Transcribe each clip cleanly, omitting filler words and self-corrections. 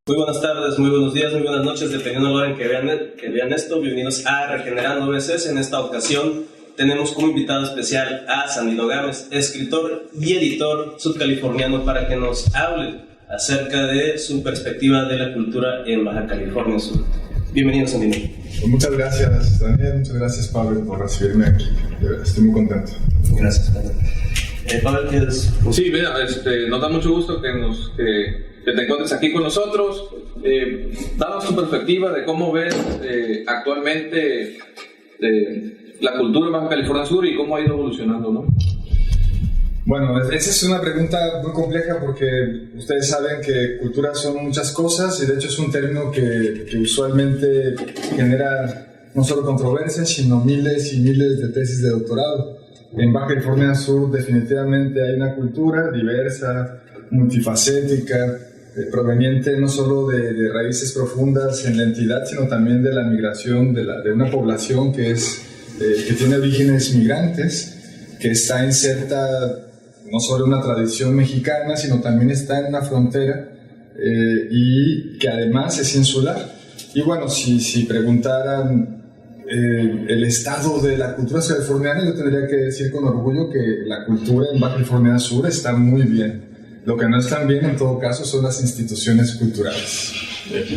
Muy buenas tardes, muy buenos días, muy buenas noches, dependiendo de la hora en que vean esto. Bienvenidos a Regenerando VCs. En esta ocasión tenemos como invitado especial a Sandino Gámez, escritor y editor sudcaliforniano, para que nos hable acerca de su perspectiva de la cultura en Baja California Sur. Bienvenido, Sandino. Pues muchas gracias, Daniel, muchas gracias, Pablo, por recibirme aquí. Estoy muy contento. Gracias, Pablo. Pablo, ¿quieres? Sí, mira, nos da mucho gusto que te encuentres aquí con nosotros. Danos tu perspectiva de cómo ves actualmente la cultura en Baja California Sur y cómo ha ido evolucionando, ¿no? Bueno, esa es una pregunta muy compleja porque ustedes saben que cultura son muchas cosas y de hecho es un término que usualmente genera no solo controversias, sino miles y miles de tesis de doctorado. En Baja California Sur definitivamente hay una cultura diversa, multifacética, proveniente no solo de raíces profundas en la entidad, sino también de la migración de una población que tiene orígenes migrantes, que está inserta no solo en una tradición mexicana, sino también está en una frontera y que además es insular. Y bueno, si preguntaran el estado de la cultura californiana, yo tendría que decir con orgullo que la cultura en Baja California Sur está muy bien. Lo que no están bien, en todo caso, son las instituciones culturales.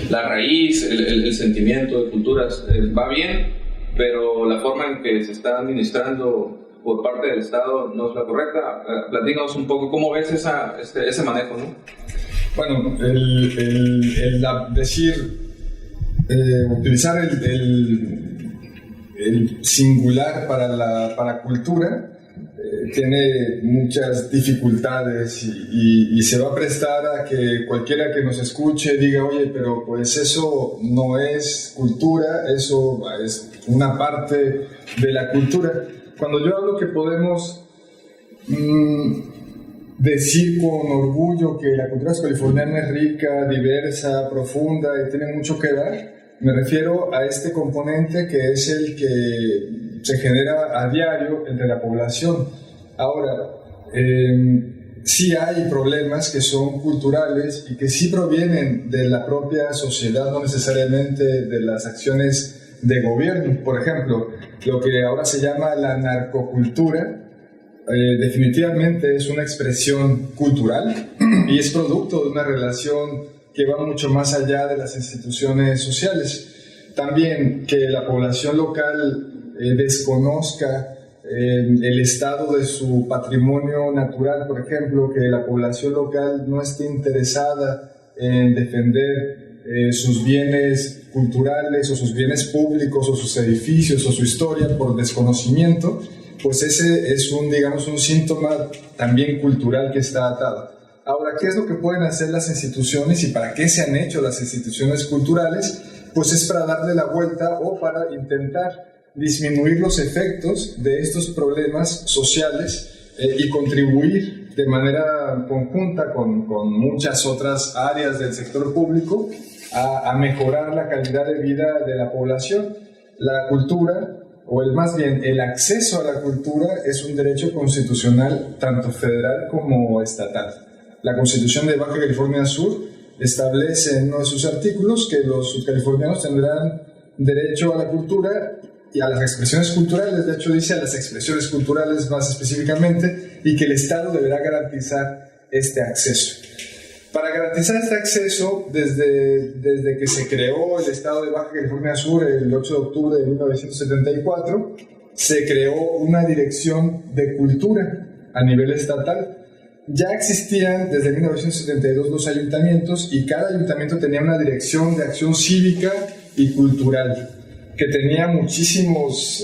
La raíz, el sentimiento de culturas va bien, pero la forma en que se está administrando por parte del Estado no es la correcta. Platícanos un poco cómo ves ese manejo, ¿no? Bueno, utilizar el singular para cultura tiene muchas dificultades y se va a prestar a que cualquiera que nos escuche diga, oye, pero pues eso no es cultura, eso es una parte de la cultura. Cuando yo hablo que podemos decir con orgullo que la cultura californiana es rica, diversa, profunda y tiene mucho que dar, me refiero a este componente que es el que se genera a diario entre la población. Ahora, sí hay problemas que son culturales y que sí provienen de la propia sociedad, no necesariamente de las acciones de gobierno. Por ejemplo, lo que ahora se llama la narcocultura, definitivamente es una expresión cultural y es producto de una relación que va mucho más allá de las instituciones sociales. También que la población local desconozca el estado de su patrimonio natural, por ejemplo, que la población local no esté interesada en defender sus bienes culturales o sus bienes públicos o sus edificios o su historia por desconocimiento, pues ese es un síntoma también cultural que está atado. Ahora, ¿qué es lo que pueden hacer las instituciones y para qué se han hecho las instituciones culturales? Pues es para darle la vuelta o para intentar disminuir los efectos de estos problemas sociales y contribuir de manera conjunta con muchas otras áreas del sector público a mejorar la calidad de vida de la población. La cultura, más bien el acceso a la cultura, es un derecho constitucional tanto federal como estatal. La Constitución de Baja California Sur establece en uno de sus artículos que los sudcalifornianos tendrán derecho a la cultura y a las expresiones culturales. De hecho, dice a las expresiones culturales más específicamente, y que el Estado deberá garantizar este acceso. Para garantizar este acceso, desde que se creó el Estado de Baja California Sur el 8 de octubre de 1974, se creó una dirección de cultura a nivel estatal. Ya existían desde 1972 los ayuntamientos y cada ayuntamiento tenía una dirección de acción cívica y cultural que tenía muchísimas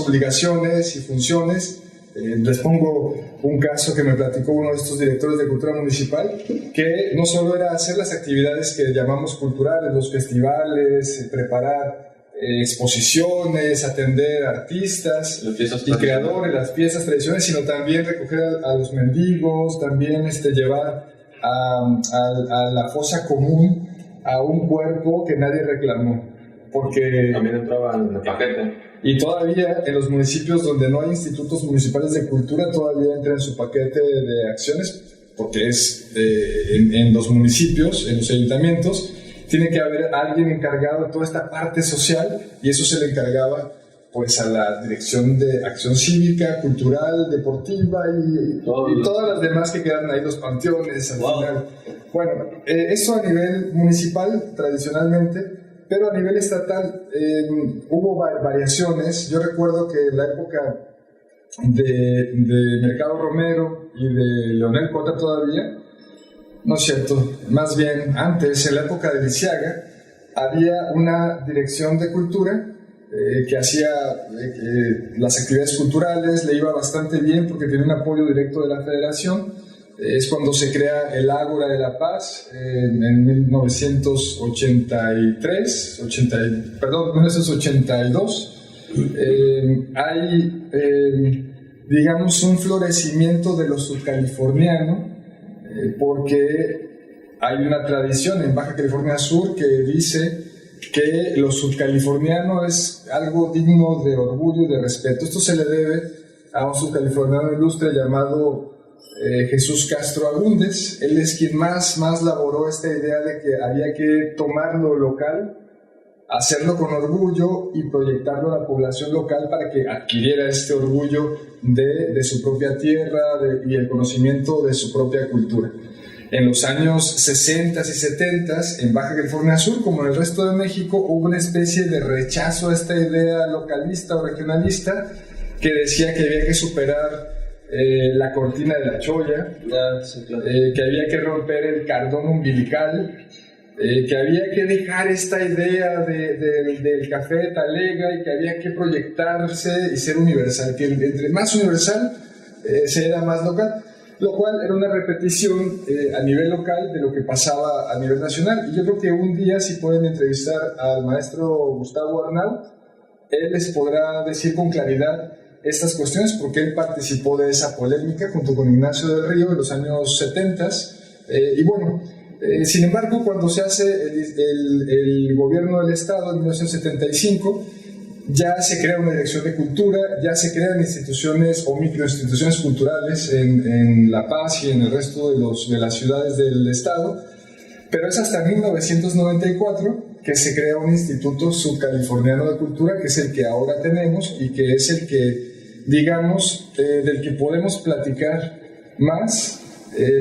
obligaciones y funciones. Les pongo un caso que me platicó uno de estos directores de cultura municipal, que no solo era hacer las actividades que llamamos culturales, los festivales, preparar exposiciones, atender artistas y creadores, las fiestas tradicionales, sino también recoger a los mendigos, también llevar a la fosa común a un cuerpo que nadie reclamó, porque también entraba en el paquete. Y todavía en los municipios donde no hay institutos municipales de cultura, todavía entra en su paquete de acciones porque es en los municipios, en los ayuntamientos, tiene que haber alguien encargado de toda esta parte social, y eso se le encargaba pues a la Dirección de Acción Cívica, Cultural, Deportiva y todas las demás que quedan ahí, los panteones al final. Bueno, eso a nivel municipal tradicionalmente, pero a nivel estatal hubo variaciones. Yo recuerdo que en la época de Mercado Romero y de Leonel Cota todavía, no es cierto, más bien antes, en la época de Lisiaga, había una dirección de cultura que hacía las actividades culturales, le iba bastante bien porque tenía un apoyo directo de la federación. Es cuando se crea el Ágora de la Paz en 1982. Hay, digamos, un florecimiento de lo subcaliforniano, porque hay una tradición en Baja California Sur que dice que lo subcaliforniano es algo digno de orgullo y de respeto. Esto se le debe a un subcaliforniano ilustre llamado Jesús Castro Agúndez. Él es quien más laboró esta idea de que había que tomar lo local, hacerlo con orgullo y proyectarlo a la población local para que adquiriera este orgullo de su propia tierra y el conocimiento de su propia cultura. En los años 60 y 70, en Baja California Sur, como en el resto de México, hubo una especie de rechazo a esta idea localista o regionalista que decía que había que superar la cortina de la cholla, que había que romper el cordón umbilical, que había que dejar esta idea del café de talega y que había que proyectarse y ser universal, que entre más universal se era más local, lo cual era una repetición a nivel local de lo que pasaba a nivel nacional. Y yo creo que un día, si pueden entrevistar al maestro Gustavo Arnau, él les podrá decir con claridad estas cuestiones, porque él participó de esa polémica junto con Ignacio del Río en los años 70. Y bueno, sin embargo, cuando se hace el gobierno del Estado en 1975, ya se crea una dirección de cultura, ya se crean instituciones o microinstituciones culturales en La Paz y en el resto de las ciudades del Estado, pero es hasta 1994 que se crea un Instituto Subcaliforniano de Cultura, que es el que ahora tenemos y que es el que, digamos, del que podemos platicar más,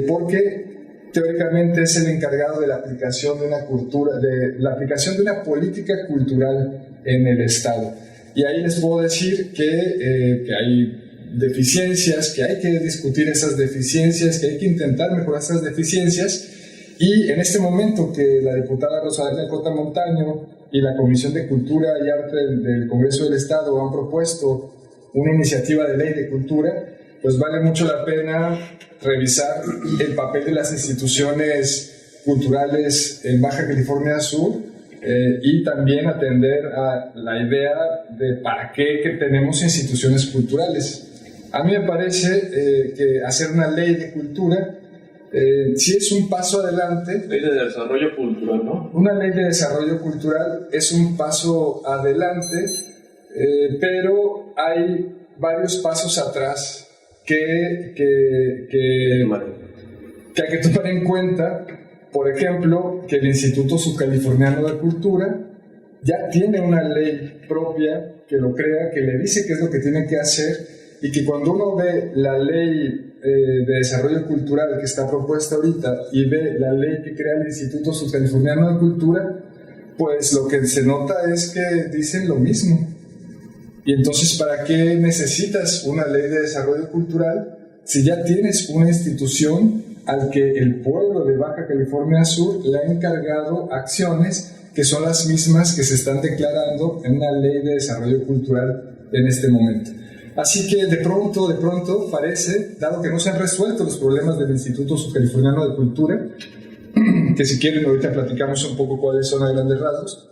porque teóricamente es el encargado de la aplicación de una cultura, de la aplicación de una política cultural en el Estado. Y ahí les puedo decir que hay deficiencias, que hay que discutir esas deficiencias, que hay que intentar mejorar esas deficiencias. Y en este momento que la diputada Rosalía Cota Montaño y la Comisión de Cultura y Arte del Congreso del Estado han propuesto una iniciativa de ley de cultura, pues vale mucho la pena revisar el papel de las instituciones culturales en Baja California Sur, y también atender a la idea de para qué que tenemos instituciones culturales. A mí me parece que hacer una ley de cultura sí es un paso adelante. Ley de desarrollo cultural, ¿no? Una ley de desarrollo cultural es un paso adelante, pero hay varios pasos atrás que hay que tomar en cuenta. Por ejemplo, que el Instituto Subcaliforniano de Cultura ya tiene una ley propia que lo crea, que le dice qué es lo que tiene que hacer, y que cuando uno ve la ley de desarrollo cultural que está propuesta ahorita y ve la ley que crea el Instituto Subcaliforniano de Cultura, pues lo que se nota es que dicen lo mismo. Y entonces, ¿para qué necesitas una ley de desarrollo cultural si ya tienes una institución al que el pueblo de Baja California Sur le ha encargado acciones que son las mismas que se están declarando en una ley de desarrollo cultural en este momento? Así que de pronto parece, dado que no se han resuelto los problemas del Instituto Subcaliforniano de Cultura, que si quieren ahorita platicamos un poco cuáles son a grandes rasgos,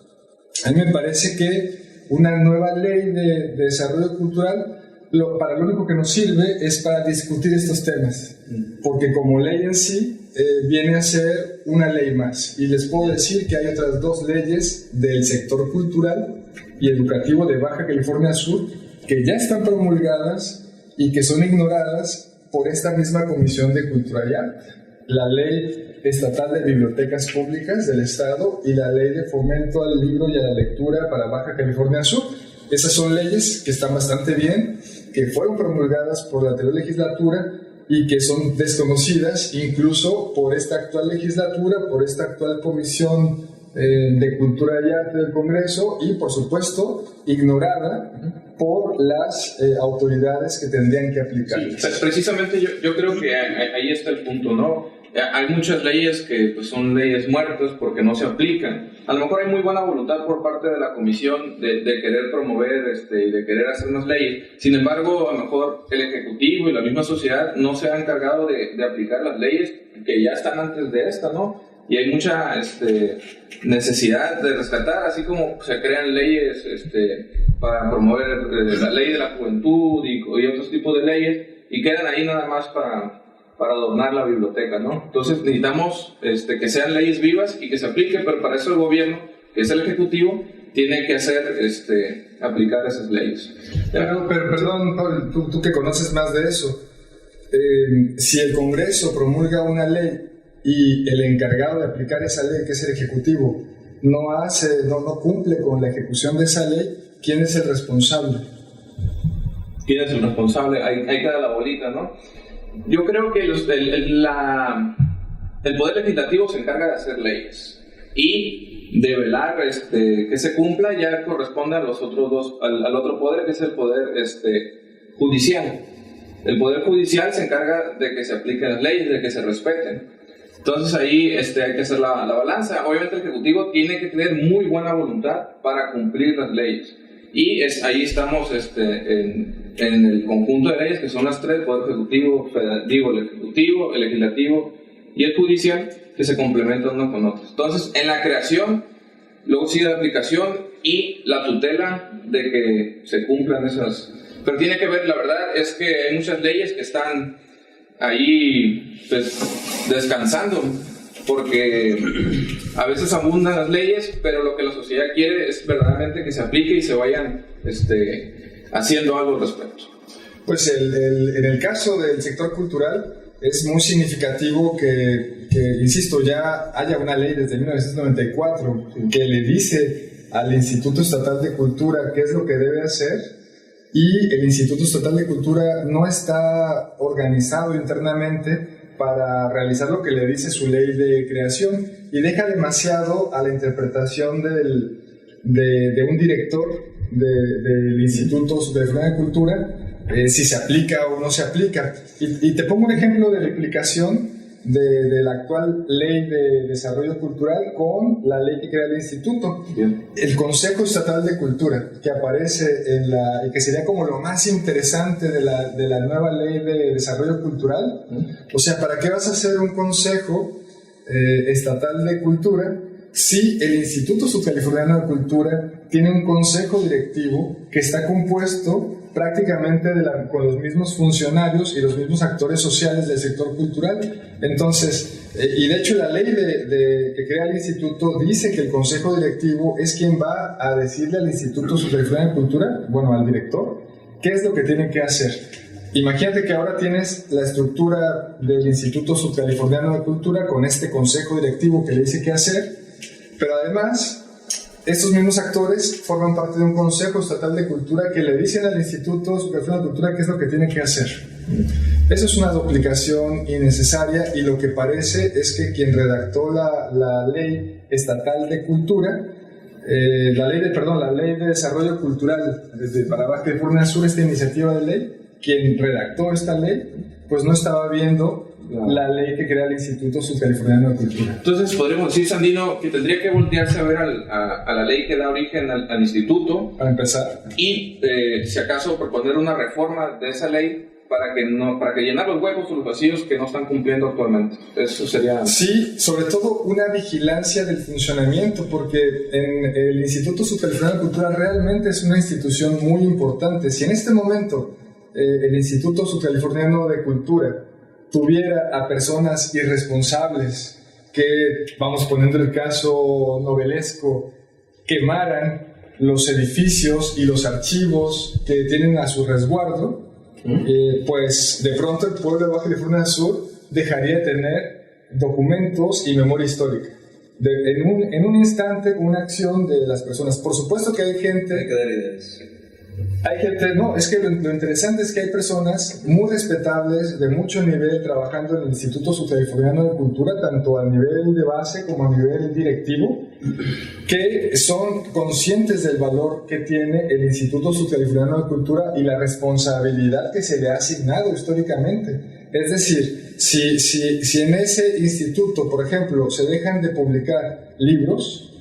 a mí me parece que una nueva ley de desarrollo cultural para lo único que nos sirve es para discutir estos temas, porque como ley en sí viene a ser una ley más. Y les puedo decir que hay otras dos leyes del sector cultural y educativo de Baja California Sur que ya están promulgadas y que son ignoradas por esta misma Comisión de Cultura y Arte. la Ley Estatal de Bibliotecas Públicas del Estado y la Ley de Fomento al Libro y a la Lectura para Baja California Sur. Esas son leyes que están bastante bien, que fueron promulgadas por la anterior legislatura y que son desconocidas incluso por esta actual legislatura, por esta actual Comisión de Cultura y Arte del Congreso y, por supuesto, ignorada por las autoridades que tendrían que aplicarlas. Sí, precisamente yo creo que ahí está el punto, ¿no? Hay muchas leyes que pues, son leyes muertas porque no se aplican. A lo mejor hay muy buena voluntad por parte de la comisión de querer promover y de querer hacer más leyes. Sin embargo, a lo mejor el Ejecutivo y la misma sociedad no se han encargado de aplicar las leyes que ya están antes de esta, ¿no? Y hay mucha necesidad de rescatar, así como se crean leyes para promover la ley de la juventud y otros tipos de leyes, y quedan ahí nada más para adornar la biblioteca, ¿no? Entonces necesitamos que sean leyes vivas y que se apliquen, pero para eso el gobierno, que es el Ejecutivo, tiene que hacer, aplicar esas leyes. Pero perdón, Paul, tú que conoces más de eso, si el Congreso promulga una ley y el encargado de aplicar esa ley, que es el Ejecutivo, no cumple con la ejecución de esa ley, ¿quién es el responsable? ¿Quién es el responsable? Ahí queda la bolita, ¿no? Yo creo que el Poder Legislativo se encarga de hacer leyes y de velar que se cumpla. Ya corresponde a los otros dos, al otro poder, que es el Poder Judicial. El Poder Judicial se encarga de que se apliquen las leyes, de que se respeten. Entonces ahí hay que hacer la balanza. Obviamente el Ejecutivo tiene que tener muy buena voluntad para cumplir las leyes. Y ahí estamos en el conjunto de leyes, que son las tres: el Poder Ejecutivo, el Ejecutivo, el Legislativo y el Judicial, que se complementan unos con otros. Entonces, en la creación, luego sigue la aplicación y la tutela de que se cumplan esas. Pero tiene que ver, la verdad es que hay muchas leyes que están ahí pues, descansando, porque a veces abundan las leyes, pero lo que la sociedad quiere es verdaderamente que se aplique y se vayan haciendo algo al respecto. Pues en el caso del sector cultural es muy significativo que, insisto, ya haya una ley desde 1994 que le dice al Instituto Estatal de Cultura qué es lo que debe hacer, y el Instituto Estatal de Cultura no está organizado internamente para realizar lo que le dice su ley de creación, y deja demasiado a la interpretación de un director del Instituto Superior de Cultura, si se aplica o no se aplica. Y te pongo un ejemplo de la aplicación de la actual Ley de Desarrollo Cultural con la ley que crea el Instituto. Bien. El Consejo Estatal de Cultura, que aparece y que sería como lo más interesante de la nueva Ley de Desarrollo Cultural. O sea, ¿para qué vas a hacer un Consejo Estatal de Cultura si el Instituto Subcaliforniano de Cultura tiene un consejo directivo que está compuesto prácticamente con los mismos funcionarios y los mismos actores sociales del sector cultural? Entonces, y de hecho la ley que crea el instituto dice que el consejo directivo es quien va a decirle al Instituto Subcaliforniano de Cultura, bueno, al director, qué es lo que tiene que hacer. Imagínate que ahora tienes la estructura del Instituto Subcaliforniano de Cultura con este consejo directivo que le dice qué hacer, pero además estos mismos actores forman parte de un Consejo Estatal de Cultura que le dicen al Instituto Superior de Cultura qué es lo que tiene que hacer. Eso es una duplicación innecesaria, y lo que parece es que quien redactó la Ley Estatal de Cultura, la Ley de Desarrollo Cultural para Baja California Sur, esta iniciativa de ley, quien redactó esta ley, pues no estaba viendo la ley que crea el Instituto Subcaliforniano de Cultura. Entonces podríamos decir, Sandino, que tendría que voltearse a ver a la ley que da origen al instituto, para empezar, y si acaso proponer una reforma de esa ley para que llenar los huecos o los vacíos que no están cumpliendo actualmente. Eso sería... Sí, sobre todo una vigilancia del funcionamiento, porque el Instituto Subcaliforniano de Cultura realmente es una institución muy importante. Si en este momento el Instituto Subcaliforniano de Cultura tuviera a personas irresponsables que, vamos poniendo el caso novelesco, quemaran los edificios y los archivos que tienen a su resguardo, pues de pronto el pueblo de Baja California Sur dejaría de tener documentos y memoria histórica. En un instante, una acción de las personas. Por supuesto que hay gente... Hay que dar ideas. Hay gente, no, es que lo interesante es que hay personas muy respetables, de mucho nivel, trabajando en el Instituto Sudcaliforniano de Cultura, tanto a nivel de base como a nivel directivo, que son conscientes del valor que tiene el Instituto Sudcaliforniano de Cultura y la responsabilidad que se le ha asignado históricamente. Es decir, si en ese instituto, por ejemplo, se dejan de publicar libros,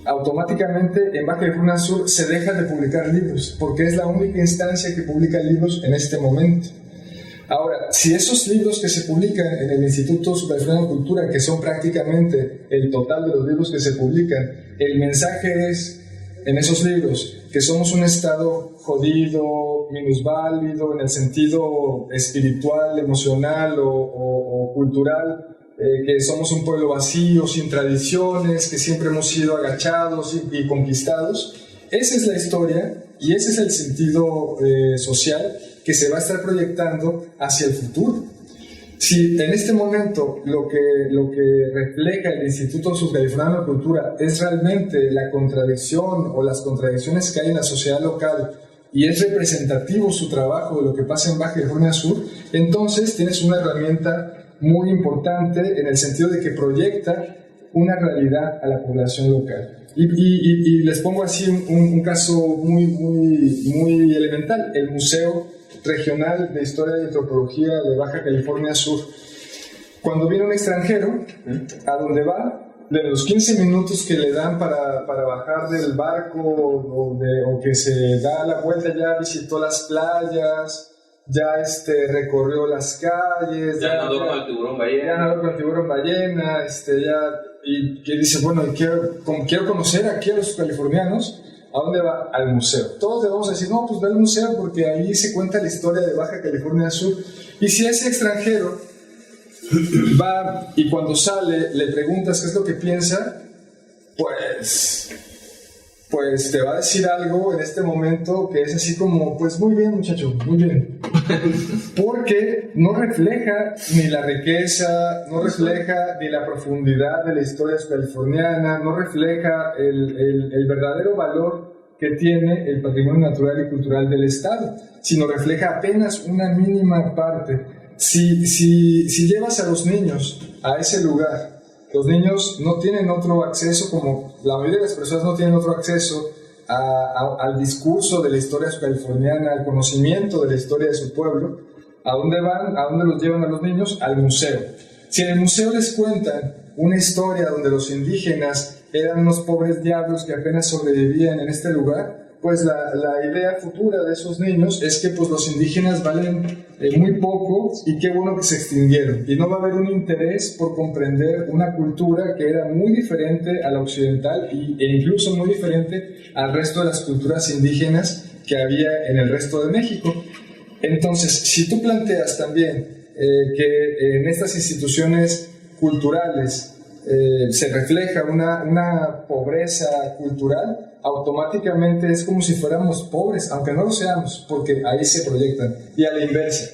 automáticamente en Baja California Sur se deja de publicar libros, porque es la única instancia que publica libros en este momento. Ahora, si esos libros que se publican en el Instituto Sudcaliforniano de Cultura, que son prácticamente el total de los libros que se publican, el mensaje es en esos libros que somos un estado jodido, minusválido en el sentido espiritual, emocional o cultural, que somos un pueblo vacío, sin tradiciones, que siempre hemos sido agachados y conquistados. Esa es la historia y ese es el sentido social que se va a estar proyectando hacia el futuro. Si en este momento lo que refleja el Instituto Sudcaliforniano de Cultura es realmente la contradicción o las contradicciones que hay en la sociedad local y es representativo su trabajo de lo que pasa en Baja California Sur, entonces tienes una herramienta muy importante en el sentido de que proyecta una realidad a la población local. Y les pongo así un caso muy elemental, el Museo Regional de Historia y Antropología de Baja California Sur. Cuando viene un extranjero, a donde va, de los 15 minutos que le dan para bajar del barco o que se da la vuelta, ya visitó las playas, ya recorrió las calles, ya nadó con el tiburón ballena. Ya nadó con el tiburón ballena, y que dice, bueno, quiero conocer aquí a los californianos. ¿A dónde va? Al museo. Todos le vamos a decir, no, pues ve al museo porque ahí se cuenta la historia de Baja California Sur. Y si ese extranjero va y cuando sale le preguntas qué es lo que piensa, pues te va a decir algo en este momento que es así como, pues muy bien muchacho, muy bien. Porque no refleja ni la riqueza, no refleja ni la profundidad de la historia californiana, no refleja el verdadero valor que tiene el patrimonio natural y cultural del Estado, sino refleja apenas una mínima parte. Si llevas a los niños a ese lugar, los niños no tienen otro acceso, como la mayoría de las personas no tienen otro acceso al discurso de la historia californiana, al conocimiento de la historia de su pueblo. ¿A dónde van? ¿A dónde los llevan a los niños? Al museo. Si en el museo les cuentan una historia donde los indígenas eran unos pobres diablos que apenas sobrevivían en este lugar, pues la idea futura de esos niños es que pues los indígenas valen muy poco y qué bueno que se extinguieron. Y no va a haber un interés por comprender una cultura que era muy diferente a la occidental e incluso muy diferente al resto de las culturas indígenas que había en el resto de México. Entonces, si tú planteas también que en estas instituciones culturales se refleja una pobreza cultural, automáticamente es como si fuéramos pobres, aunque no lo seamos, porque ahí se proyectan. Y a la inversa,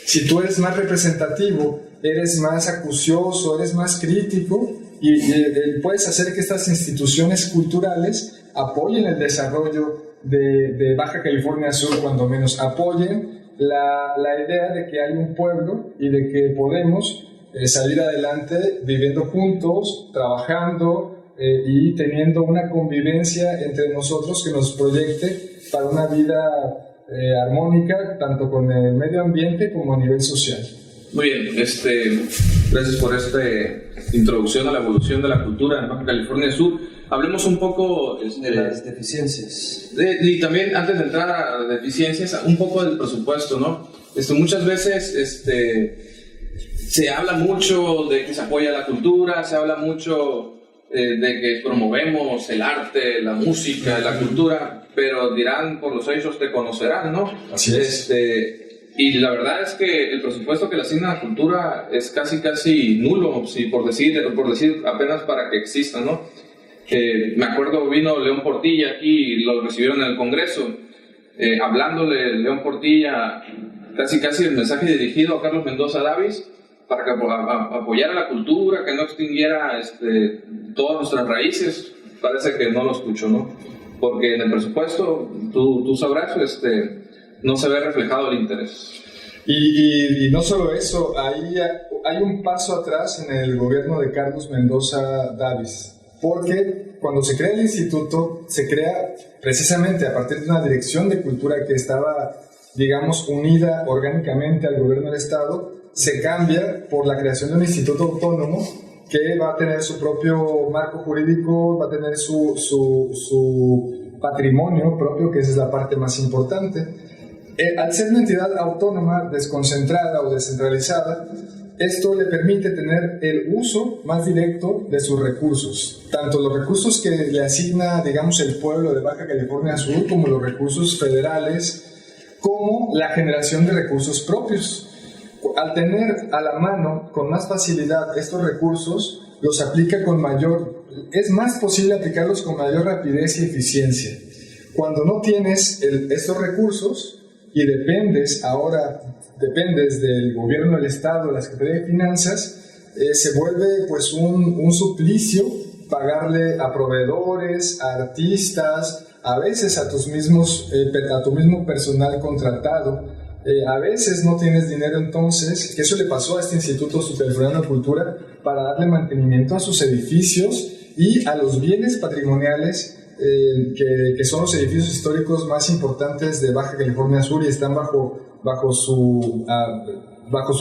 si tú eres más representativo, eres más acucioso, eres más crítico, y puedes hacer que estas instituciones culturales apoyen el desarrollo de Baja California Sur, cuando menos apoyen la idea de que hay un pueblo y de que podemos salir adelante viviendo juntos, trabajando y teniendo una convivencia entre nosotros que nos proyecte para una vida armónica, tanto con el medio ambiente como a nivel social. Muy bien, gracias por esta introducción a la evolución de la cultura en Baja California Sur. Hablemos un poco de las deficiencias. Y también, antes de entrar a deficiencias, un poco del presupuesto, ¿no? Muchas veces se habla mucho de que se apoya la cultura, se habla mucho de que promovemos el arte, la música, la cultura, pero dirán, por los hechos te conocerán, ¿no? Así es. Y la verdad es que el presupuesto que le asigna a la cultura es casi nulo, por decir apenas para que exista, ¿no? Me acuerdo, vino León Portilla aquí y lo recibieron en el Congreso, hablándole León Portilla, casi el mensaje dirigido a Carlos Mendoza Davis, para que apoyara la cultura, que no extinguiera todas nuestras raíces. Parece que no lo escucho, ¿no? Porque en el presupuesto, tú sabrás, no se ve reflejado el interés. Y no solo eso, hay un paso atrás en el gobierno de Carlos Mendoza Davis, porque cuando se crea el instituto, se crea precisamente a partir de una dirección de cultura que estaba, digamos, unida orgánicamente al gobierno del Estado. Se cambia por la creación de un instituto autónomo que va a tener su propio marco jurídico, va a tener su patrimonio propio, que esa es la parte más importante. Al ser una entidad autónoma, desconcentrada o descentralizada, esto le permite tener el uso más directo de sus recursos, tanto los recursos que le asigna, digamos, el pueblo de Baja California Sur, como los recursos federales, como la generación de recursos propios. Al tener a la mano con más facilidad estos recursos, los aplica con es más posible aplicarlos con mayor rapidez y eficiencia. Cuando no tienes estos recursos y dependes del gobierno del Estado, de la Secretaría de Finanzas, se vuelve pues un suplicio pagarle a proveedores, a artistas, a veces a tu mismo personal contratado. A veces no tienes dinero, entonces, que eso le pasó a este Instituto Subcaliforniano de Cultura, para darle mantenimiento a sus edificios y a los bienes patrimoniales que son los edificios históricos más importantes de Baja California Sur y están bajo su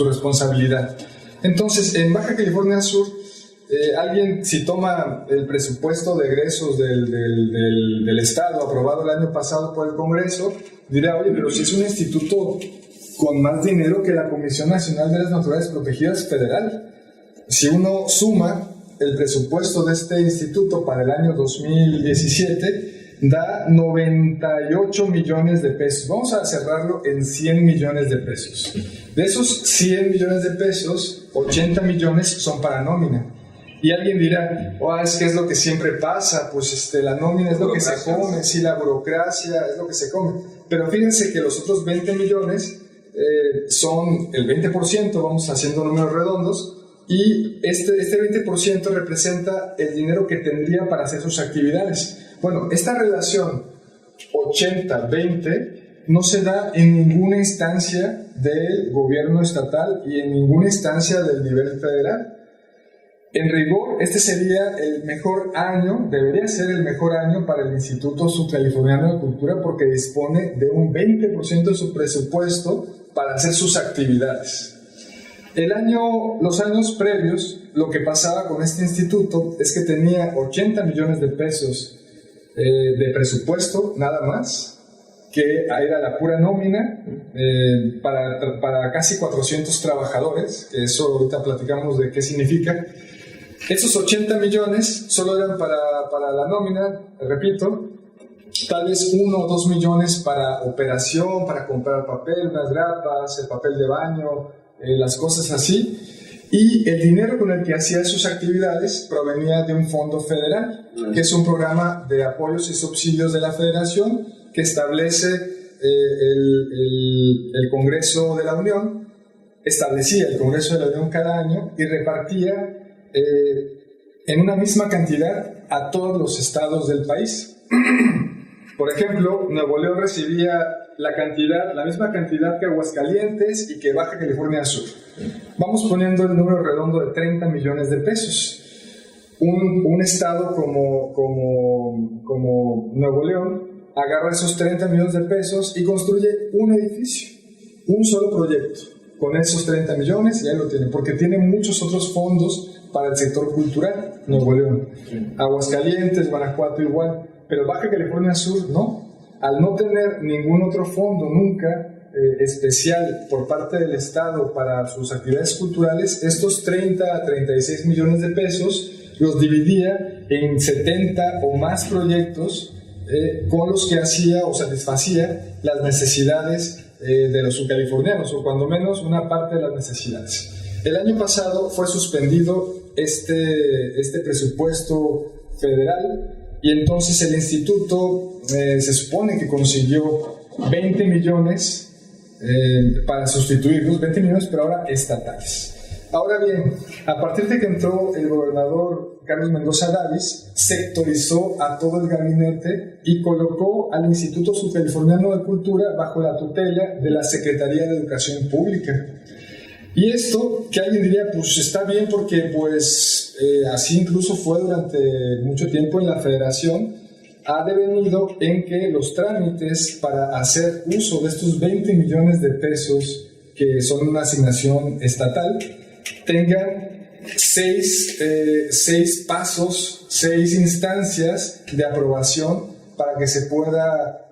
responsabilidad. Entonces, en Baja California Sur, alguien, si toma el presupuesto de egresos del Estado aprobado el año pasado por el Congreso, dirá: oye, pero si es un instituto con más dinero que la Comisión Nacional de las Naturalezas Protegidas Federal. Si uno suma el presupuesto de este instituto para el año 2017, da 98 millones de pesos. Vamos a cerrarlo en 100 millones de pesos. De esos 100 millones de pesos, 80 millones son para nómina. Y alguien dirá: es que es lo que siempre pasa, pues la nómina es lo que se come, sí, la burocracia es lo que se come. Pero fíjense que los otros 20 millones son el 20%, vamos haciendo números redondos, y este 20% representa el dinero que tendría para hacer sus actividades. Bueno, esta relación 80-20 no se da en ninguna instancia del gobierno estatal y en ninguna instancia del nivel federal. En rigor, este sería el mejor año, debería ser el mejor año para el Instituto Subcaliforniano de Cultura, porque dispone de un 20% de su presupuesto para hacer sus actividades. Los años previos, lo que pasaba con este instituto es que tenía 80 millones de pesos de presupuesto, nada más, que era la pura nómina para casi 400 trabajadores, que eso ahorita platicamos de qué significa. Esos 80 millones solo eran para la nómina, repito, tal vez 1 o 2 millones para operación, para comprar papel, unas grapas, el papel de baño, las cosas así, y el dinero con el que hacía sus actividades provenía de un fondo federal, que es un programa de apoyos y subsidios de la Federación que establece el Congreso de la Unión, establecía el Congreso de la Unión cada año y repartía en una misma cantidad a todos los estados del país. Por ejemplo, Nuevo León recibía la misma cantidad que Aguascalientes y que Baja California Sur. Vamos poniendo el número redondo de 30 millones de pesos. Un estado como Nuevo León agarra esos 30 millones de pesos y construye un edificio, un solo proyecto, con esos 30 millones, y ahí lo tiene, porque tiene muchos otros fondos para el sector cultural. Nuevo León, Aguascalientes, Guanajuato igual, pero Baja California Sur no. Al no tener ningún otro fondo nunca especial por parte del Estado para sus actividades culturales, estos 30 a 36 millones de pesos los dividía en 70 o más proyectos con los que hacía o satisfacía las necesidades de los subcalifornianos, o cuando menos una parte de las necesidades. El año pasado fue suspendido este presupuesto federal, y entonces el instituto se supone que consiguió 20 millones para sustituirlos, 20 millones, pero ahora estatales. Ahora bien, a partir de que entró el gobernador Carlos Mendoza Davis, sectorizó a todo el gabinete y colocó al Instituto Sudcaliforniano de Cultura bajo la tutela de la Secretaría de Educación Pública. Y esto, que alguien diría, pues está bien porque así incluso fue durante mucho tiempo en la Federación, ha devenido en que los trámites para hacer uso de estos 20 millones de pesos que son una asignación estatal tengan 6 pasos, 6 instancias de aprobación para que se pueda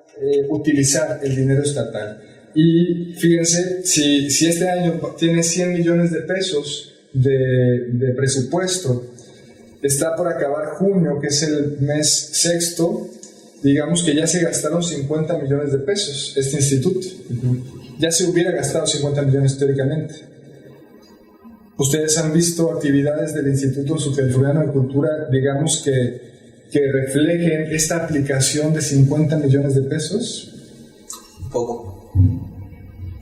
utilizar el dinero estatal. Y fíjense, si este año tiene 100 millones de pesos de presupuesto, está por acabar junio, que es el mes sexto, digamos que ya se gastaron 50 millones de pesos este instituto. Ya se hubiera gastado 50 millones teóricamente. ¿Ustedes han visto actividades del Instituto Sudcaliforniano de Cultura, digamos, que reflejen esta aplicación de 50 millones de pesos? Poco.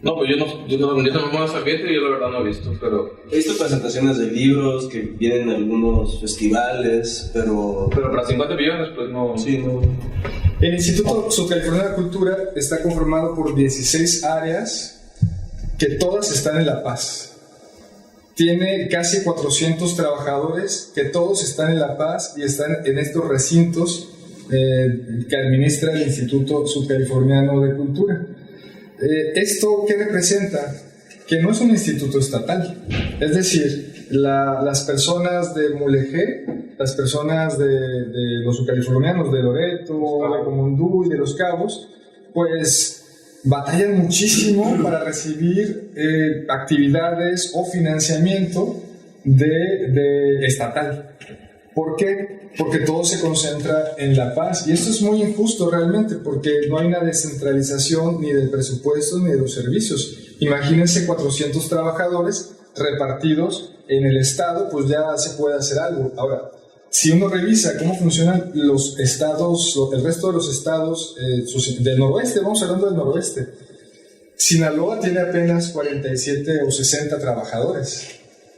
No, pues yo no me muevo ese ambiente y yo la verdad no he visto, pero... He visto presentaciones de libros que vienen en algunos festivales, pero para 50 millones, pues no... Sí, no. El Instituto Sudcaliforniano de Cultura está conformado por 16 áreas que todas están en La Paz. Tiene casi 400 trabajadores que todos están en La Paz y están en estos recintos que administra el Instituto Sudcaliforniano de Cultura. ¿Esto qué representa? Que no es un instituto estatal. Es decir, las personas de Mulegé, las personas de los sudcalifornianos, de Loreto, de Comondú y de Los Cabos, pues batallan muchísimo para recibir actividades o financiamiento de estatal. ¿Por qué? Porque todo se concentra en La Paz. Y esto es muy injusto realmente, porque no hay una descentralización ni del presupuesto ni de los servicios. Imagínense 400 trabajadores repartidos en el estado, pues ya se puede hacer algo. Ahora, si uno revisa cómo funcionan los estados, el resto de los estados del noroeste, vamos hablando del noroeste, Sinaloa tiene apenas 47 o 60 trabajadores.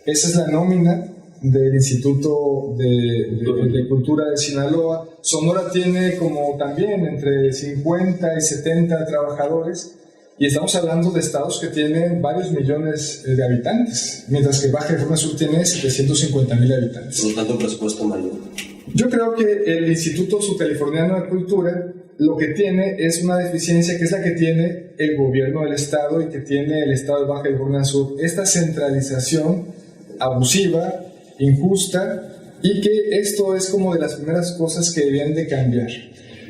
Esa es la nómina del Instituto de Cultura de Sinaloa. Sonora tiene como también entre 50 y 70 trabajadores, y estamos hablando de estados que tienen varios millones de habitantes, mientras que Baja California Sur tiene 750,000 habitantes. Por lo tanto, presupuesto mayor. Yo creo que el Instituto Sudcaliforniano de Cultura lo que tiene es una deficiencia que es la que tiene el gobierno del estado y que tiene el estado de Baja California Sur, esta centralización abusiva, injusta, y que esto es como de las primeras cosas que debían de cambiar.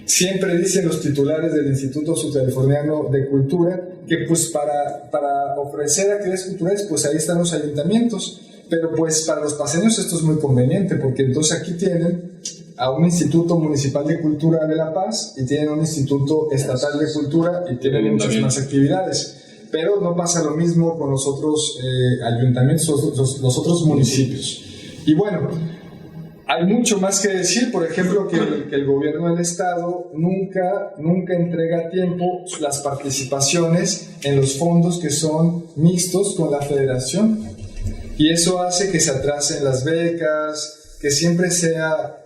Siempre dicen los titulares del Instituto Sudcaliforniano de Cultura que pues para ofrecer actividades culturales pues ahí están los ayuntamientos, pero pues para los paseños esto es muy conveniente, porque entonces aquí tienen a un Instituto Municipal de Cultura de La Paz y tienen un Instituto Estatal de Cultura y tienen muchas más actividades. Pero no pasa lo mismo con los otros ayuntamientos, los otros municipios. Y bueno, hay mucho más que decir, por ejemplo, que el gobierno del estado nunca entrega a tiempo las participaciones en los fondos que son mixtos con la federación. Y eso hace que se atrasen las becas, que siempre sea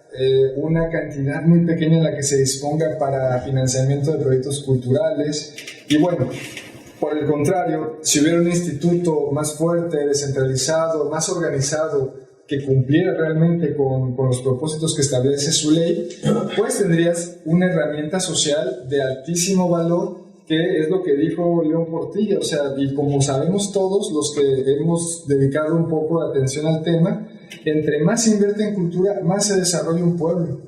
una cantidad muy pequeña en la que se disponga para financiamiento de proyectos culturales. Y bueno, por el contrario, si hubiera un instituto más fuerte, descentralizado, más organizado, que cumpliera realmente con los propósitos que establece su ley, pues tendrías una herramienta social de altísimo valor, que es lo que dijo León Portilla. O sea, y como sabemos todos los que hemos dedicado un poco de atención al tema, entre más se invierte en cultura, más se desarrolla un pueblo.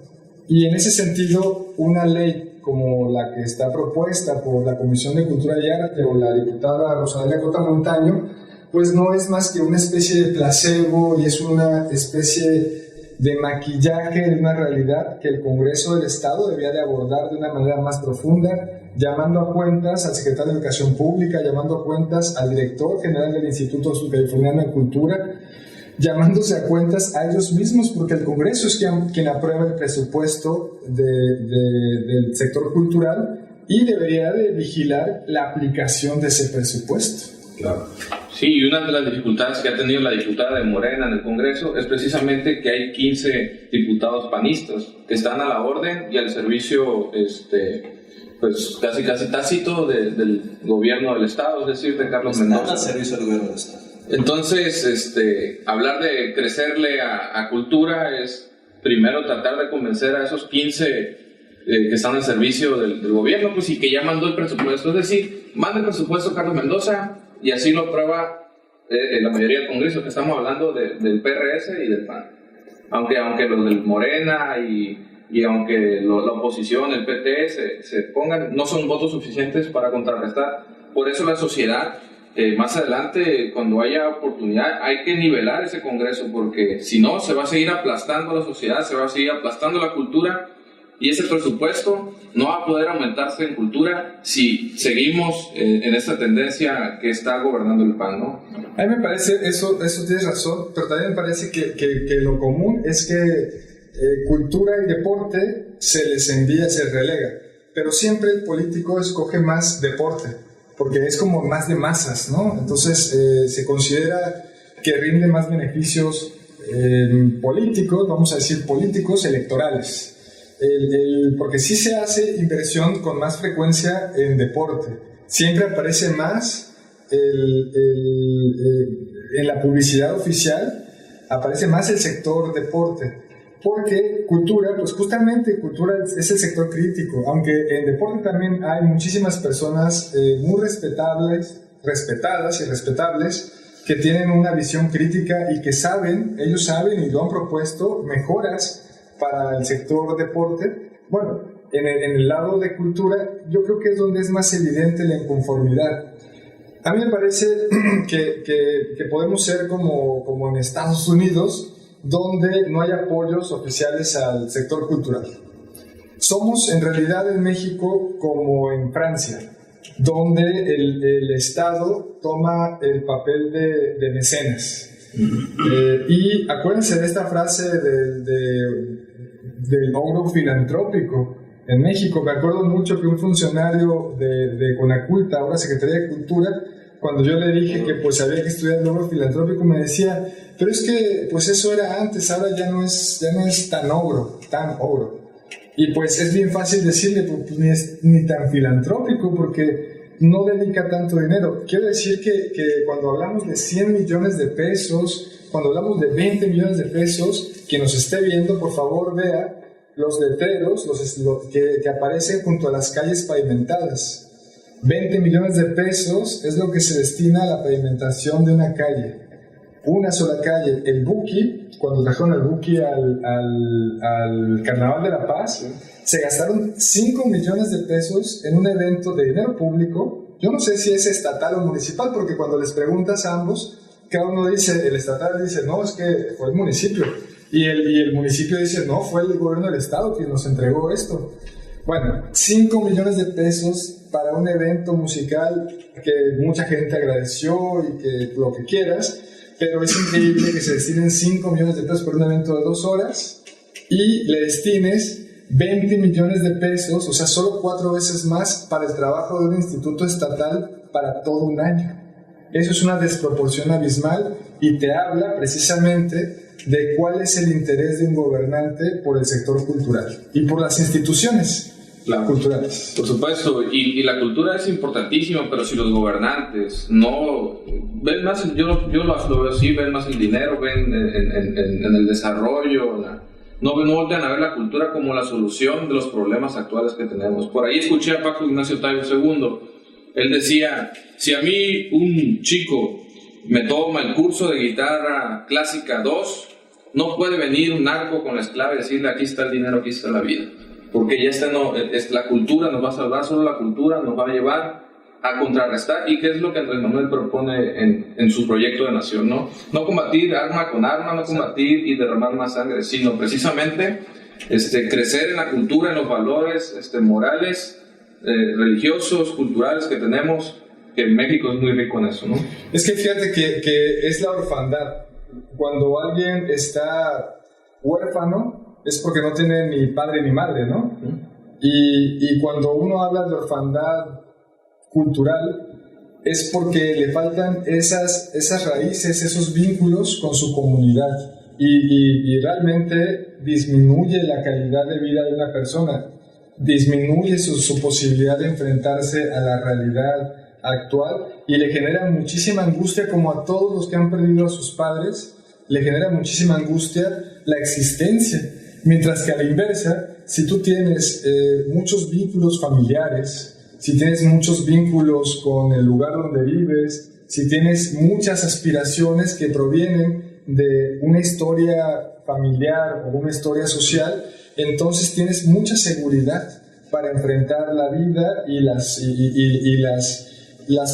Y en ese sentido, una ley como la que está propuesta por la Comisión de Cultura y Arte o la diputada Rosalia Cota Montaño, pues no es más que una especie de placebo y es una especie de maquillaje de una realidad que el Congreso del Estado debía de abordar de una manera más profunda, llamando a cuentas al secretario de Educación Pública, llamando a cuentas al director general del Instituto Sudcaliforniano de Cultura, llamándose a cuentas a ellos mismos, porque el Congreso es quien aprueba el presupuesto del sector cultural y debería de vigilar la aplicación de ese presupuesto. Claro. Sí, y una de las dificultades que ha tenido la diputada de Morena en el Congreso es precisamente que hay 15 diputados panistas que están a la orden y al servicio pues casi tácito del gobierno del Estado, es decir, de Carlos Mendoza. Están al servicio del gobierno del Estado. Entonces, hablar de crecerle a cultura es primero tratar de convencer a esos 15 que están al servicio del gobierno, pues, y que ya mandó el presupuesto. Es decir, manda el presupuesto Carlos Mendoza y así lo aprueba la mayoría del Congreso, que estamos hablando del PRS y del PAN. Aunque los del Morena y aunque la oposición, el PT, se pongan, no son votos suficientes para contrarrestar. Por eso la sociedad, más adelante, cuando haya oportunidad, hay que nivelar ese Congreso, porque si no, se va a seguir aplastando la sociedad, se va a seguir aplastando la cultura, y ese presupuesto no va a poder aumentarse en cultura si seguimos en esta tendencia que está gobernando el PAN, ¿no? A mí me parece, eso tienes razón, pero también me parece que lo común es que cultura y deporte se les envía, se relega, pero siempre el político escoge más deporte, porque es como más de masas, ¿no? Entonces se considera que rinde más beneficios políticos, vamos a decir políticos electorales. Porque sí se hace inversión con más frecuencia en deporte. Siempre aparece más en la publicidad oficial, aparece más el sector deporte. Porque cultura, pues justamente cultura es el sector crítico, aunque en deporte también hay muchísimas personas muy respetadas y respetables, que tienen una visión crítica y que ellos saben y lo han propuesto mejoras para el sector deporte. Bueno, en el lado de cultura, yo creo que es donde es más evidente la inconformidad. A mí me parece que podemos ser como en Estados Unidos, donde no hay apoyos oficiales al sector cultural. Somos en realidad en México como en Francia, donde el Estado toma el papel de mecenas. Y acuérdense de esta frase del ogro filantrópico en México. Me acuerdo mucho que un funcionario de Conaculta, ahora Secretaría de Cultura, cuando yo le dije que pues había que estudiar el ogro filantrópico, me decía, pero es que pues eso era antes, ahora ya no es tan ogro. Y pues es bien fácil decirle, pues, ni tan filantrópico, porque no dedica tanto dinero. Quiero decir que cuando hablamos de 100 millones de pesos, cuando hablamos de 20 millones de pesos, quien nos esté viendo, por favor vea los letreros que aparecen junto a las calles pavimentadas. 20 millones de pesos es lo que se destina a la pavimentación de una calle. Una sola calle. El Buki, cuando trajeron el Buki al Carnaval de la Paz, se gastaron 5 millones de pesos en un evento de dinero público. Yo no sé si es estatal o municipal, porque cuando les preguntas a ambos, cada uno dice, el estatal dice, no, es que fue el municipio. Y el municipio dice, no, fue el gobierno del estado quien nos entregó esto. Bueno, 5 millones de pesos para un evento musical que mucha gente agradeció y que lo que quieras, pero es increíble que se destinen 5 millones de pesos por un evento de 2 horas y le destines 20 millones de pesos, o sea, solo 4 veces más para el trabajo de un instituto estatal para todo un año. Eso es una desproporción abismal y te habla precisamente de cuál es el interés de un gobernante por el sector cultural y por las instituciones culturales. Por supuesto, y la cultura es importantísima, pero si los gobernantes no ven más, yo lo veo así, ven más el dinero, ven en el desarrollo, no voltean a ver la cultura como la solución de los problemas actuales que tenemos. Por ahí escuché a Paco Ignacio Taibo II, él decía, si a mí un chico me toma el curso de guitarra clásica 2, no puede venir un narco con la esclava y decirle aquí está el dinero, aquí está la vida, porque ya la cultura nos va a salvar, solo la cultura nos va a llevar a contrarrestar, y qué es lo que Andrés Manuel propone en su proyecto de nación, no combatir arma con arma, no combatir y derramar más sangre, sino precisamente crecer en la cultura, en los valores morales, religiosos, culturales que tenemos, que México es muy rico en eso, ¿no? Es que fíjate que es la orfandad. Cuando alguien está huérfano es porque no tiene ni padre ni madre, ¿no? Y cuando uno habla de orfandad cultural, es porque le faltan esas raíces, esos vínculos con su comunidad, y realmente disminuye la calidad de vida de una persona, disminuye su posibilidad de enfrentarse a la realidad actual, y le genera muchísima angustia, como a todos los que han perdido a sus padres, le genera muchísima angustia la existencia. Mientras que a la inversa, si tú tienes muchos vínculos familiares, si tienes muchos vínculos con el lugar donde vives, si tienes muchas aspiraciones que provienen de una historia familiar o una historia social, entonces tienes mucha seguridad para enfrentar la vida y las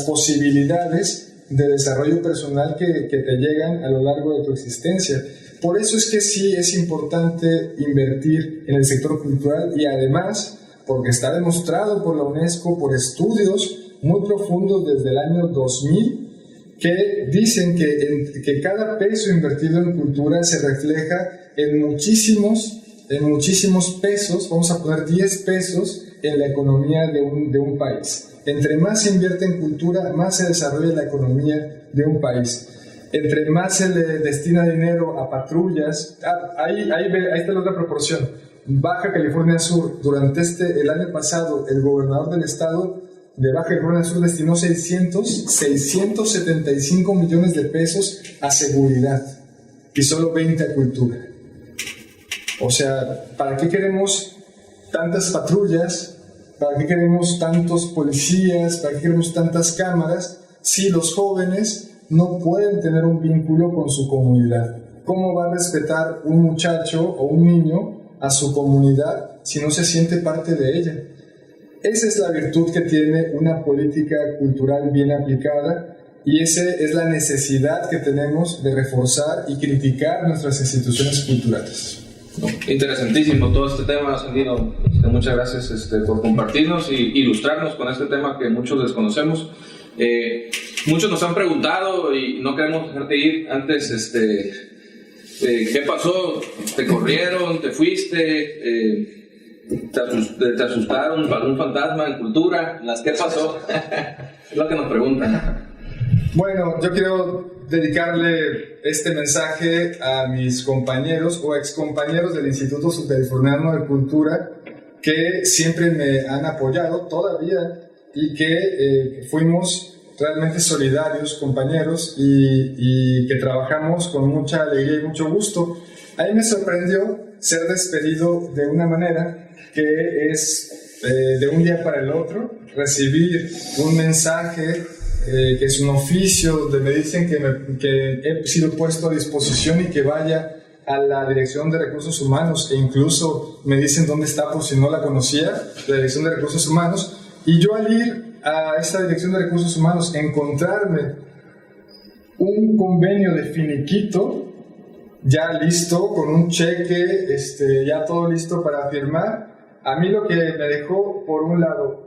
posibilidades de desarrollo personal que te llegan a lo largo de tu existencia. Por eso es que sí es importante invertir en el sector cultural, y además porque está demostrado por la UNESCO, por estudios muy profundos desde el año 2000, que dicen que cada peso invertido en cultura se refleja en muchísimos pesos, vamos a poner 10 pesos en la economía de un país. Entre más se invierte en cultura, más se desarrolla la economía de un país. Entre más se le destina dinero a patrullas, ahí está la otra proporción. Baja California Sur, durante el año pasado, el gobernador del estado de Baja California Sur destinó 675 millones de pesos a seguridad y solo 20 a cultura. O sea, ¿para qué queremos tantas patrullas? ¿Para qué queremos tantos policías? ¿Para qué queremos tantas cámaras si los jóvenes no pueden tener un vínculo con su comunidad? ¿Cómo va a respetar un muchacho o un niño a su comunidad si no se siente parte de ella? Esa es la virtud que tiene una política cultural bien aplicada, y esa es la necesidad que tenemos de reforzar y criticar nuestras instituciones culturales. Interesantísimo todo este tema, Sandino. Muchas gracias por compartirnos y ilustrarnos con este tema que muchos desconocemos. Muchos nos han preguntado y no queremos dejarte ir antes. ¿Qué pasó? ¿Te corrieron? ¿Te fuiste? ¿Te asustaron? ¿Algún fantasma en cultura? ¿Qué pasó? Es lo que nos preguntan. Bueno, yo quiero dedicarle este mensaje a mis compañeros o excompañeros del Instituto Subcaliforniano de Cultura, que siempre me han apoyado todavía, y que fuimos realmente solidarios, compañeros, y que trabajamos con mucha alegría y mucho gusto. A mí me sorprendió ser despedido de una manera que es de un día para el otro, recibir un mensaje que es un oficio donde me dicen que he sido puesto a disposición y que vaya a la Dirección de Recursos Humanos, e incluso me dicen dónde está, por si no la conocía, la Dirección de Recursos Humanos. Y yo, al ir a esta Dirección de Recursos Humanos, encontrarme un convenio de finiquito ya listo, con un cheque, ya todo listo para firmar, a mí lo que me dejó, por un lado,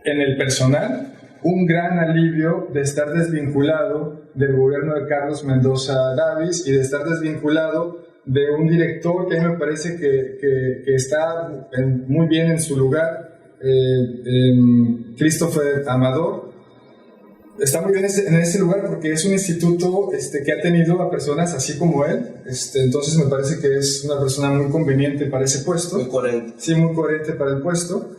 en el personal, un gran alivio de estar desvinculado del gobierno de Carlos Mendoza Davis y de estar desvinculado de un director que a mí me parece que está muy bien en su lugar, Christopher Amador. Está muy bien en ese lugar porque es un instituto que ha tenido a personas así como él, entonces me parece que es una persona muy conveniente para ese puesto. Muy coherente. Sí, muy coherente para el puesto,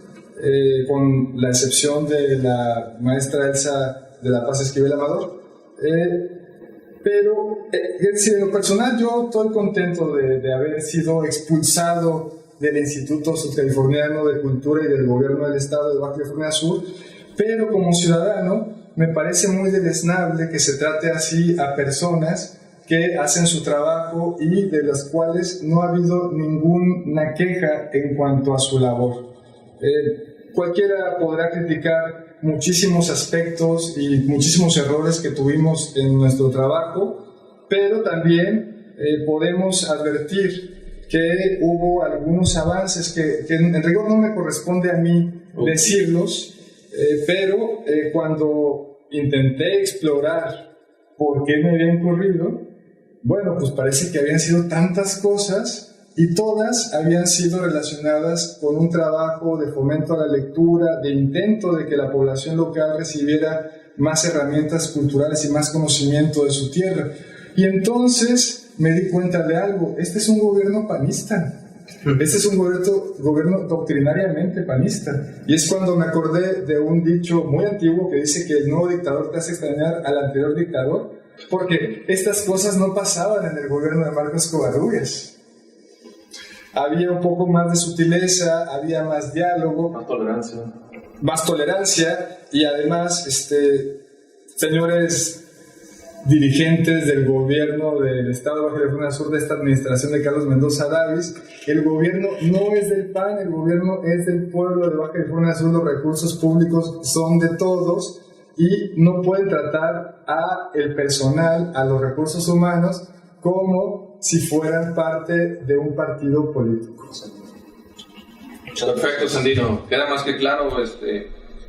con la excepción de la maestra Elsa de la Paz Esquivel Amador. Pero en lo personal, yo estoy contento de haber sido expulsado del Instituto Subcaliforniano de Cultura y del gobierno del estado de Baja California Sur, pero como ciudadano me parece muy deleznable que se trate así a personas que hacen su trabajo y de las cuales no ha habido ninguna queja en cuanto a su labor. Cualquiera podrá criticar muchísimos aspectos y muchísimos errores que tuvimos en nuestro trabajo, pero también podemos advertir que hubo algunos avances que en rigor no me corresponde a mí decirlos, pero cuando intenté explorar por qué me habían corrido, bueno, pues parece que habían sido tantas cosas y todas habían sido relacionadas con un trabajo de fomento a la lectura, de intento de que la población local recibiera más herramientas culturales y más conocimiento de su tierra. Y entonces me di cuenta de algo: este es un gobierno panista. Este es un gobierno doctrinariamente panista. Y es cuando me acordé de un dicho muy antiguo que dice que el nuevo dictador te hace extrañar al anterior dictador, porque estas cosas no pasaban en el gobierno de Marcos Covarrubias. Había un poco más de sutileza, había más diálogo, más tolerancia, y además, señores dirigentes del gobierno del Estado de Baja California Sur, de esta administración de Carlos Mendoza Davis, el gobierno no es del PAN, el gobierno es del pueblo de Baja California Sur, los recursos públicos son de todos y no pueden tratar a el personal, a los recursos humanos, como si fueran parte de un partido político. Perfecto, Sandino, queda más que claro,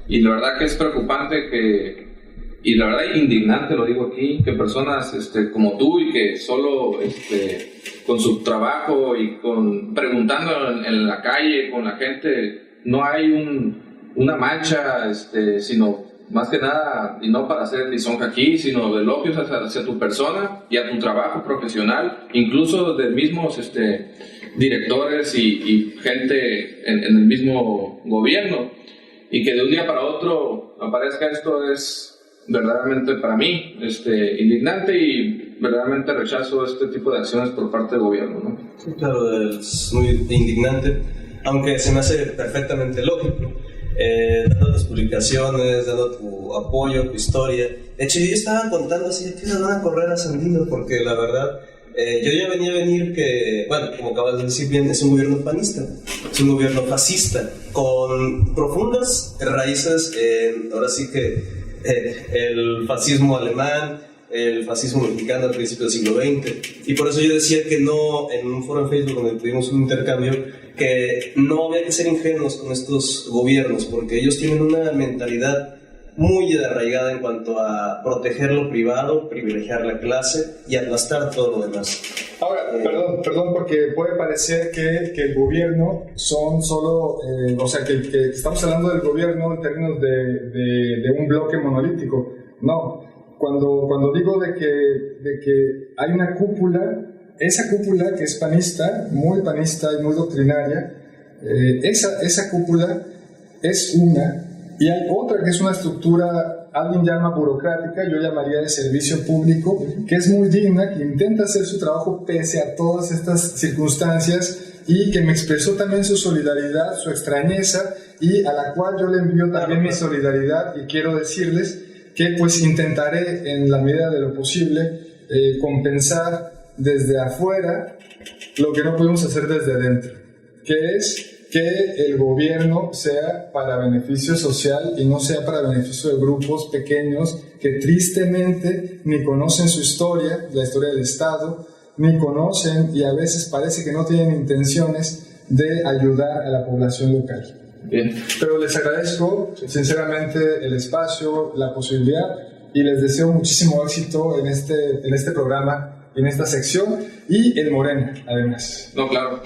y la verdad que es preocupante y la verdad indignante, lo digo aquí, que personas como tú y que solo con su trabajo y preguntando en la calle con la gente, no hay una mancha, sino más que nada, y no para hacer lisonja aquí, sino de elogios hacia tu persona y a tu trabajo profesional, incluso de mismos directores y gente en el mismo gobierno, y que de un día para otro aparezca esto es verdaderamente para mí indignante, y verdaderamente rechazo este tipo de acciones por parte del gobierno, ¿no? Sí, claro, es muy indignante, aunque se me hace perfectamente lógico, dando tus publicaciones, dando tu apoyo, tu historia. De hecho, yo estaba contando así, que nos van a correr a Sandino, porque la verdad, yo ya venía a venir que, bueno, como acabas de decir bien, es un gobierno panista, es un gobierno fascista, con profundas raíces ahora sí que el fascismo alemán, el fascismo mexicano al principio del siglo XX, y por eso yo decía que no, en un foro en Facebook donde tuvimos un intercambio, que no había que ser ingenuos con estos gobiernos, porque ellos tienen una mentalidad muy arraigada en cuanto a proteger lo privado, privilegiar la clase y aplastar todo lo demás. Ahora, perdón, porque puede parecer que el gobierno son solo, o sea, que estamos hablando del gobierno en términos de un bloque monolítico. No, cuando digo de que hay una cúpula, esa cúpula que es panista, muy panista y muy doctrinaria, esa cúpula es una, y hay otra que es una estructura, alguien llama burocrática, yo llamaría de servicio público, que es muy digna, que intenta hacer su trabajo pese a todas estas circunstancias, y que me expresó también su solidaridad, su extrañeza, y a la cual yo le envío también mi solidaridad, y quiero decirles que pues intentaré en la medida de lo posible compensar desde afuera lo que no pudimos hacer desde dentro, que es que el gobierno sea para beneficio social y no sea para beneficio de grupos pequeños que tristemente ni conocen su historia, la historia del Estado, ni conocen y a veces parece que no tienen intenciones de ayudar a la población local. Bien. Pero les agradezco sinceramente el espacio, la posibilidad, y les deseo muchísimo éxito en este programa, en esta sección, y en Morena, además. No, claro.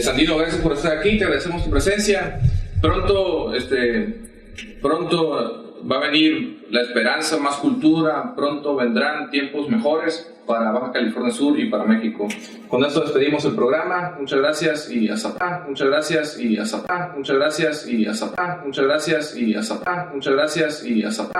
Sandino, gracias por estar aquí, te agradecemos tu presencia. Pronto va a venir la esperanza, más cultura, pronto vendrán tiempos mejores para Baja California Sur y para México. Con esto despedimos el programa. Muchas gracias y azapá. Muchas gracias y azapá. Muchas gracias y azapá. Muchas gracias y azapá. Muchas gracias y azapá.